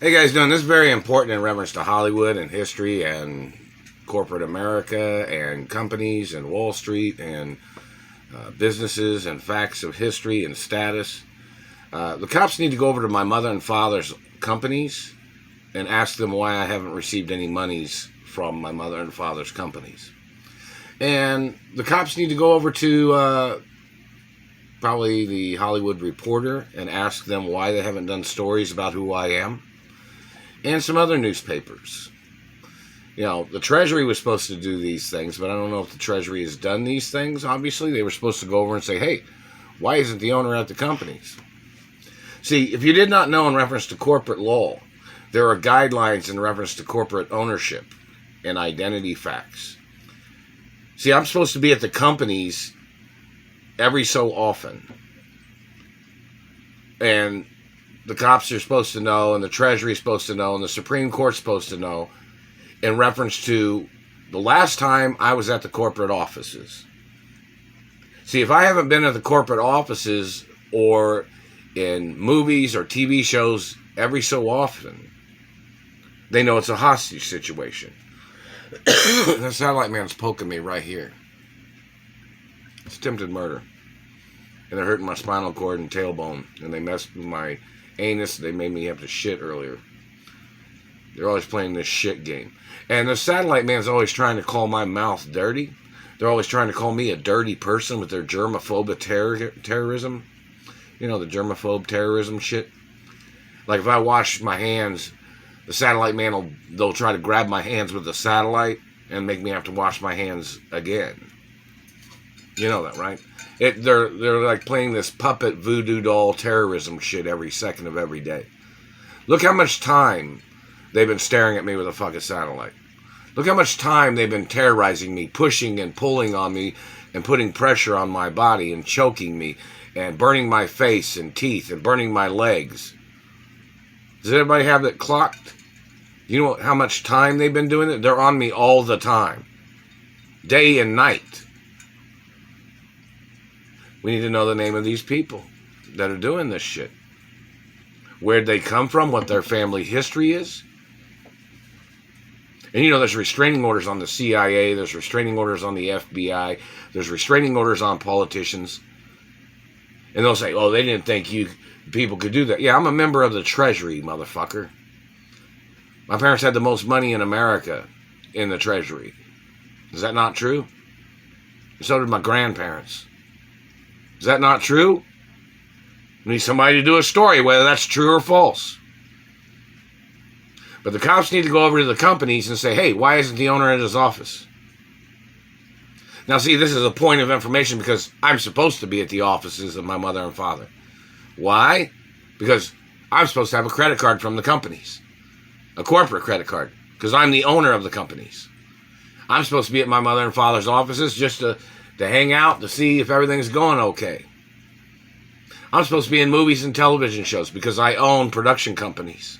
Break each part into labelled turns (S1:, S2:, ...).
S1: Hey guys, doing this is very important in reference to Hollywood and history and corporate America and companies and Wall Street and businesses and facts of history and status. The cops need to go over to my mother and father's companies and ask them why I haven't received any monies from my mother and father's companies. And the cops need to go over to probably the Hollywood Reporter and ask them why they haven't done stories about who I am. And some other newspapers. You know, the Treasury was supposed to do these things, but I don't know if the Treasury has done these things, obviously. They were supposed to go over and say, hey, why isn't the owner at the companies? See, if you did not know in reference to corporate law, there are guidelines in reference to corporate ownership and identity facts. See, I'm supposed to be at the companies every so often. And the cops are supposed to know, and the Treasury is supposed to know, and the Supreme Court's supposed to know, in reference to the last time I was at the corporate offices. See, if I haven't been at the corporate offices or in movies or TV shows every so often, they know it's a hostage situation. The satellite man's poking me right here. It's attempted murder. And they're hurting my spinal cord and tailbone, and they messed with my anus. They made me have to shit earlier. They're always playing this shit game. And the satellite man's always trying to call my mouth dirty. They're always trying to call me a dirty person with their germaphobic terrorism. You know, the germaphobe terrorism shit. Like if I wash my hands, the satellite man they'll try to grab my hands with the satellite and make me have to wash my hands again. You know that, right? They're like playing this puppet voodoo doll terrorism shit every second of every day. Look how much time they've been staring at me with a fucking satellite. Look how much time they've been terrorizing me, pushing and pulling on me and putting pressure on my body and choking me and burning my face and teeth and burning my legs. Does everybody have that clocked? You know how much time they've been doing it? They're on me all the time. Day and night. We need to know the name of these people that are doing this shit. Where'd they come from? What their family history is? And you know, there's restraining orders on the CIA. There's restraining orders on the FBI. There's restraining orders on politicians. And they'll say, oh, they didn't think people could do that. Yeah, I'm a member of the Treasury, motherfucker. My parents had the most money in America in the Treasury. Is that not true? So did my grandparents. Is that not true? We need somebody to do a story, whether that's true or false. But the cops need to go over to the companies and say, hey, why isn't the owner at his office? Now, see, this is a point of information because I'm supposed to be at the offices of my mother and father. Why? Because I'm supposed to have a credit card from the companies. A corporate credit card. Because I'm the owner of the companies. I'm supposed to be at my mother and father's offices just to hang out, to see if everything's going okay. I'm supposed to be in movies and television shows because I own production companies.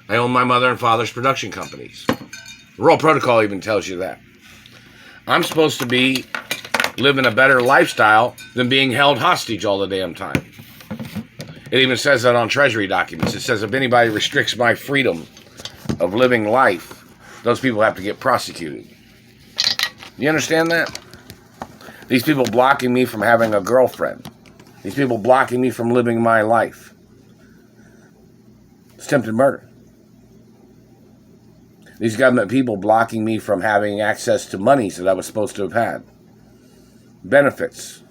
S1: I own my mother and father's production companies. The Royal Protocol even tells you that. I'm supposed to be living a better lifestyle than being held hostage all the damn time. It even says that on Treasury documents. It says if anybody restricts my freedom of living life, those people have to get prosecuted. You understand that? These people blocking me from having a girlfriend. These people blocking me from living my life. It's attempted murder. These government people blocking me from having access to monies that I was supposed to have had. Benefits.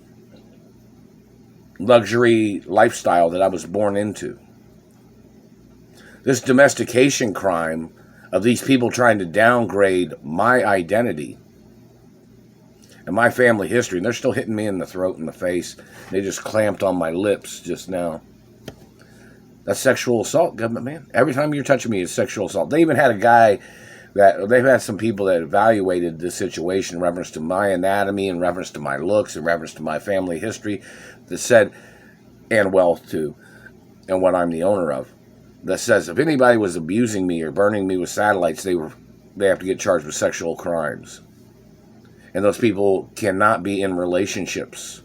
S1: Luxury lifestyle that I was born into. This domestication crime of these people trying to downgrade my identity and my family history, and they're still hitting me in the throat and the face. They just clamped on my lips just now. That's sexual assault, government man. Every time you're touching me is sexual assault. They even had a guy they've had some people that evaluated this situation in reference to my anatomy, in reference to my looks, in reference to my family history, that said, and wealth too, and what I'm the owner of, that says if anybody was abusing me or burning me with satellites, they have to get charged with sexual crimes. And those people cannot be in relationships.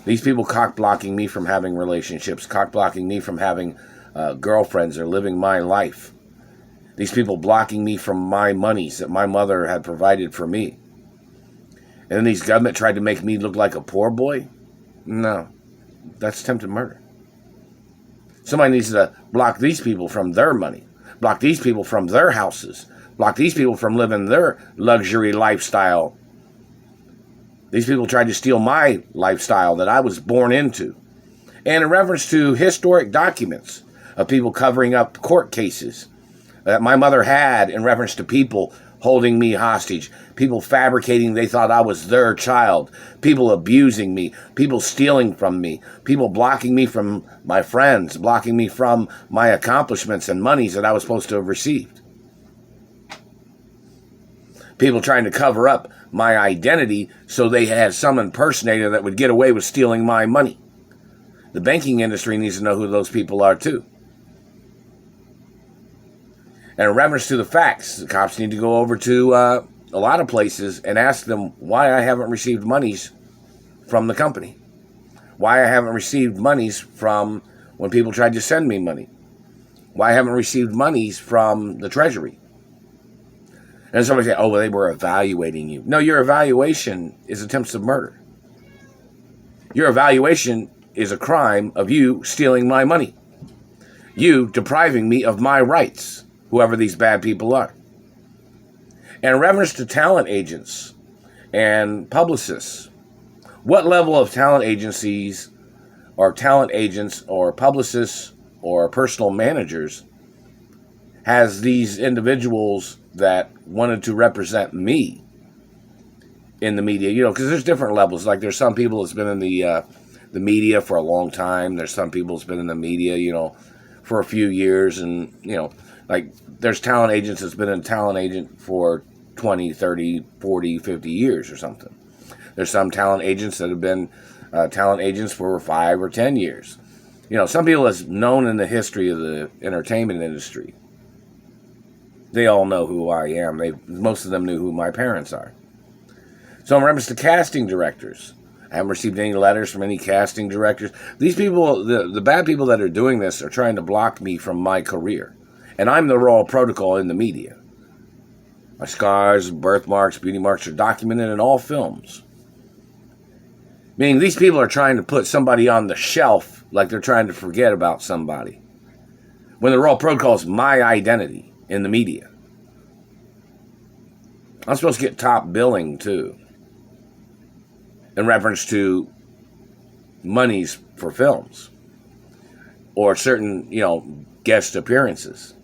S1: These people cock-blocking me from having relationships, cock-blocking me from having girlfriends are living my life. These people blocking me from my monies that my mother had provided for me. And then these government tried to make me look like a poor boy? No, that's attempted murder. Somebody needs to block these people from their money, block these people from their houses, block these people from living their luxury lifestyle. These people tried to steal my lifestyle that I was born into. And in reference to historic documents of people covering up court cases that my mother had in reference to people holding me hostage, people fabricating they thought I was their child, people abusing me, people stealing from me, people blocking me from my friends, blocking me from my accomplishments and monies that I was supposed to have received. People trying to cover up my identity so they had some impersonator that would get away with stealing my money. The banking industry needs to know who those people are too. And in reference to the facts, the cops need to go over to a lot of places and ask them why I haven't received monies from the company. Why I haven't received monies from when people tried to send me money. Why I haven't received monies from the Treasury. And somebody say, oh, well, they were evaluating you. No, your evaluation is attempts of murder. Your evaluation is a crime of you stealing my money. You depriving me of my rights, whoever these bad people are. And in reference to talent agents and publicists, what level of talent agencies or talent agents or publicists or personal managers has these individuals that wanted to represent me in the media? You know, because there's different levels. Like there's some people that's been in the media for a long time. There's some people that's been in the media, you know, for a few years. And, you know, like there's talent agents that's been a talent agent for 20, 30, 40, 50 years or something. There's some talent agents that have been talent agents for 5 or 10 years. You know, some people that's known in the history of the entertainment industry. They all know who I am. Most of them knew who my parents are. So in reference to casting directors, I haven't received any letters from any casting directors. These people, the bad people that are doing this are trying to block me from my career. And I'm the raw protocol in the media. My scars, birthmarks, beauty marks are documented in all films. Meaning these people are trying to put somebody on the shelf like they're trying to forget about somebody. When the raw protocol is my identity in the media. I'm supposed to get top billing too. In reference to monies for films. Or certain, you know, guest appearances.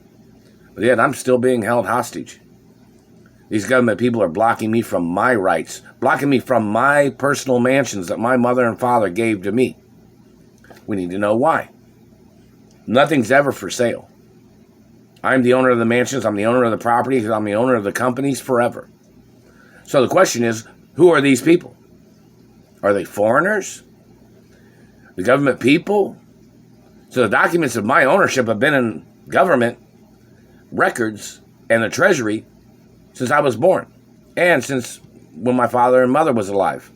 S1: But yet I'm still being held hostage. These government people are blocking me from my rights. Blocking me from my personal mansions that my mother and father gave to me. We need to know why. Nothing's ever for sale. I'm the owner of the mansions. I'm the owner of the properties. I'm the owner of the companies forever. So the question is, who are these people? Are they foreigners? The government people? So the documents of my ownership have been in government records and the Treasury since I was born. And since when my father and mother was alive.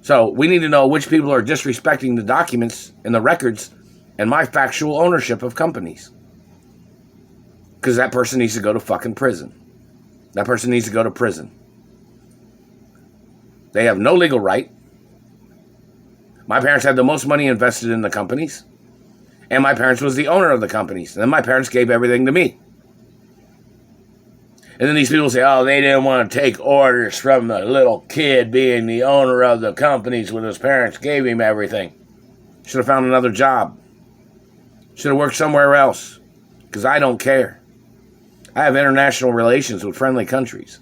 S1: So we need to know which people are disrespecting the documents and the records and my factual ownership of companies. Because that person needs to go to fucking prison. That person needs to go to prison. They have no legal right. My parents had the most money invested in the companies. And my parents was the owner of the companies. And then my parents gave everything to me. And then these people say, oh, they didn't want to take orders from the little kid being the owner of the companies when his parents gave him everything. Should have found another job. Should have worked somewhere else. Because I don't care. I have international relations with friendly countries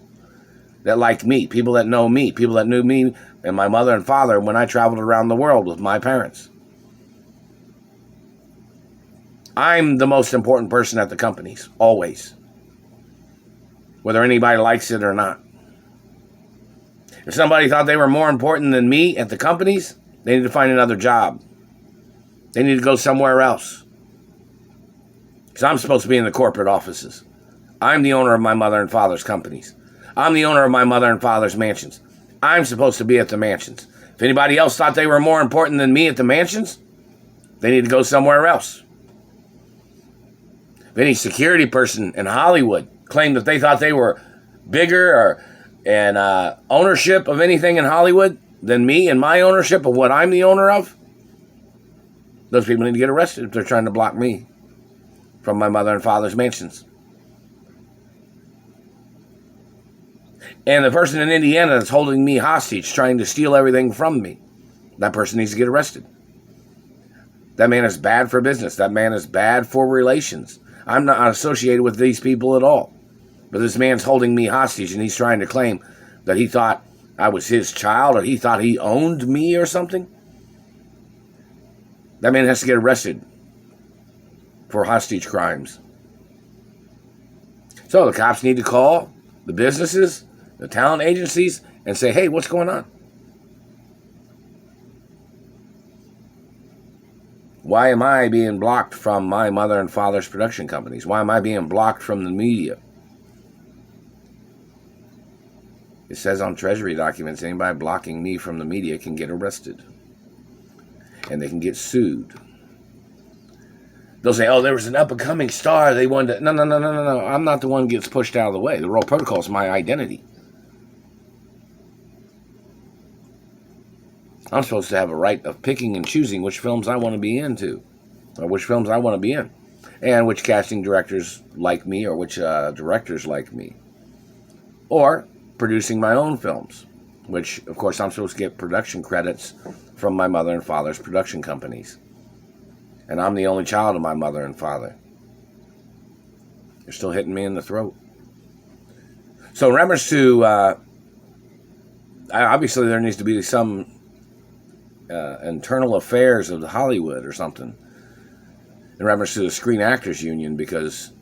S1: that like me, people that know me, people that knew me and my mother and father when I traveled around the world with my parents. I'm the most important person at the companies, always. Whether anybody likes it or not. If somebody thought they were more important than me at the companies, they need to find another job. They need to go somewhere else. Because I'm supposed to be in the corporate offices. I'm the owner of my mother and father's companies. I'm the owner of my mother and father's mansions. I'm supposed to be at the mansions. If anybody else thought they were more important than me at the mansions, they They need to go somewhere else. If any security person in Hollywood claimed that they thought they were bigger and ownership of anything in Hollywood than me and my ownership of what I'm the owner of, those people need to get arrested if they're trying to block me from my mother and father's mansions. And the person in Indiana that's holding me hostage, trying to steal everything from me, that person needs to get arrested. That man is bad for business. That man is bad for relations. I'm not associated with these people at all. But this man's holding me hostage, and he's trying to claim that he thought I was his child, or he thought he owned me or something. That man has to get arrested for hostage crimes. So the cops need to call the businesses, the talent agencies, and say, hey, what's going on? Why am I being blocked from my mother and father's production companies? Why am I being blocked from the media? It says on Treasury documents, anybody blocking me from the media can get arrested. And they can get sued. They'll say, oh, there was an up-and-coming star. They wanted to... No. I'm not the one who gets pushed out of the way. The Royal Protocol is my identity. I'm supposed to have a right of picking and choosing which films I want to be into, or which films I want to be in, and which casting directors like me, or which directors like me. Or producing my own films, which, of course, I'm supposed to get production credits from my mother and father's production companies. And I'm the only child of my mother and father. They're still hitting me in the throat. So in reference to, obviously there needs to be some internal affairs of the Hollywood or something in reference to the Screen Actors Union, because